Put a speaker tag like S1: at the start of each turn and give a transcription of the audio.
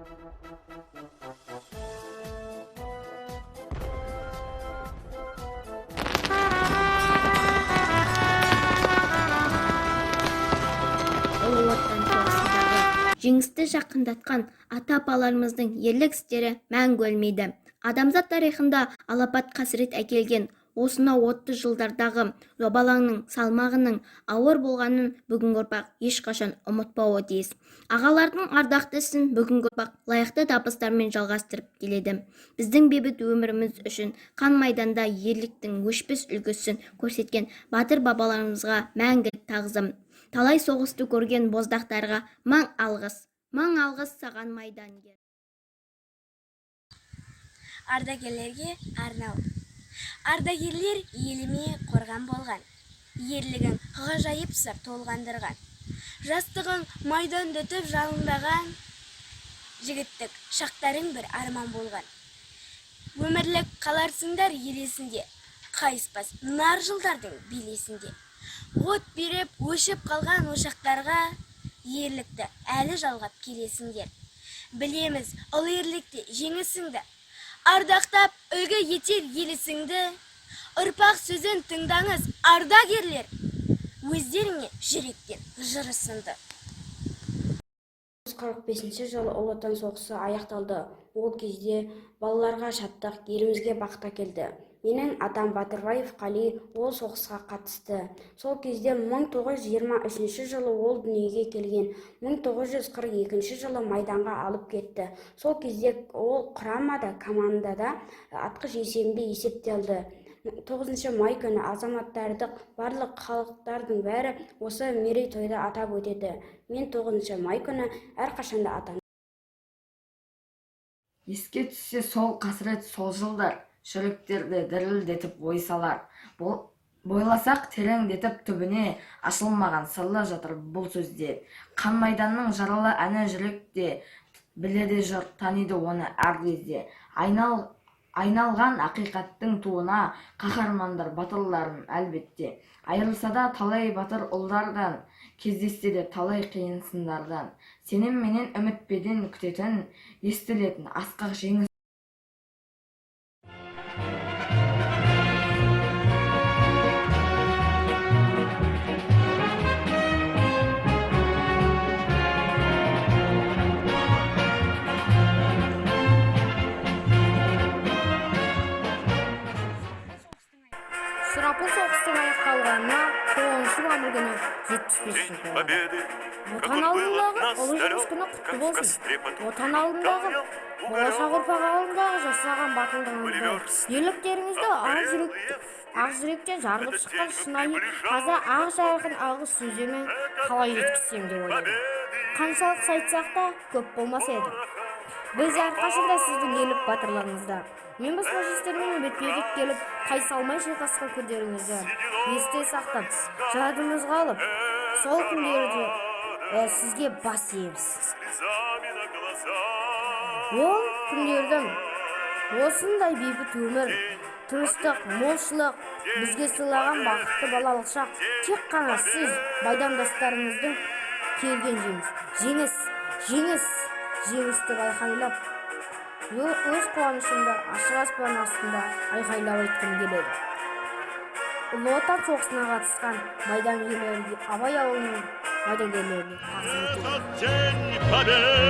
S1: Ұлы Отан соғысындағы жеңісті жақындатқан ата-апаларымыздың ерлік істері мәңгі өлмейді. Адамзат тарихында алапат қасірет әкелген осынау 30 жылдардағы зобалаңның салмағының ауыр болғанын бүгінгі ұрпақ ешқашан ұмытпауы тиіс. Ағалардың ардақты ісін бүгінгі ұрпақ лайықты табыстармен жалғастырып келеді. Біздің бейбіт өміріміз үшін қан майданда ерліктің өшпес үлгісін көрсеткен батыр бабаларымызға мәңгі тағзым. Талай соғысты көрген боздақтарға мың алғыс саған майдангер.
S2: Ардагерлерге арнау. Ардагерлер еліме қорған болған, ерлігің ғажайып сыр толғандырған, жастығың майданда өтіп жалындаған, жігіттік шақтарың бір арман болған. Өмірлік қаларсыңдар елесінде, қайыспас нар жылдардың белесінде. От беріп өшіп қалған ошақтарға ерлікті әлі жалғап келесіңдер. Білеміз ұлы ерлікте жеңісіңді, ардақтап үлгі етер елісіңді. Ұрпақ сөзін тыңдаңыз ардагерлер, өздеріңе жүректен жырысынды.
S3: 1945 жылы Ұлы Отан соғысы аяқталды. Ол кезде балаларға шаттық, елімізге бақыт әкелді. Менің атам Батырбаев Қали ол соғысқа қатысты. Сол кезде 1923 жылы ол дүниеге келген. 1942 жылы майданға алып кетті. Сол кезде ол құрамада, командада атқыш есебінде есептелді. 9 май күні азаматтарды барлық халықтардың бәрі осы мерейтойда атап өтеді. Мен 9 май күні әрқашанда атам.
S4: Еске түссе сол қасірет, сол жылдар, жүректерді дірілдетіп ой салар. Бойласақ тереңдетіп түбіне ашылмаған сырлы жатыр бұл сөзде. Қан майданның жаралы әні жүректе, біледі жұрт, таниды оны әр кезде. Айналған ақиқаттың туына қаһармандар батырларын әлбетте. Айырылса да талай батыр ұлдардан, кездессе де талай қиын сындардан. Сенім менен үмітпеден күтетін, естілетін асқақ жеңіс.
S1: Сұрапыл соғыстың аяқталғанына 9 мамыр күні 75 жыл толды. Отан алдындағы ұлы жеңіс күні құтты болсын. Отан алдындағы, болашақ ұрпақ алдындағы жасаған батылдығыңызды, ерліктеріңізді ақ жүректен жарылып шыққан шынайы таза ақ жарқын алғыс сөзімен қалай жеткізсем деп ойлаймын. Қаншалық айтсақ та көп болмас еді. Біз әрқашанда сіздің ерлік батырларыңызда. Мен біз фашистермен бетпе-бет келіп, қайсалмай шайқасқан күндеріңізді есте сақтап, жадымызға алып, сол күндерде сізге бас иеміз. Ол күндердің осындай бейбіт өмір, тыныштық, молшылық бізге сыйлаған бақытты балалық шақ тек қана сіз майдандастарыңыздың келген жеңісті айқайлап, өз қуанышымды ашық аспан астында айқайлап айтқым келеді. Ұлы Отан соғысына қатысқан майдан иелеріне, Абай ауылының майдангерлеріне тағзым етемін.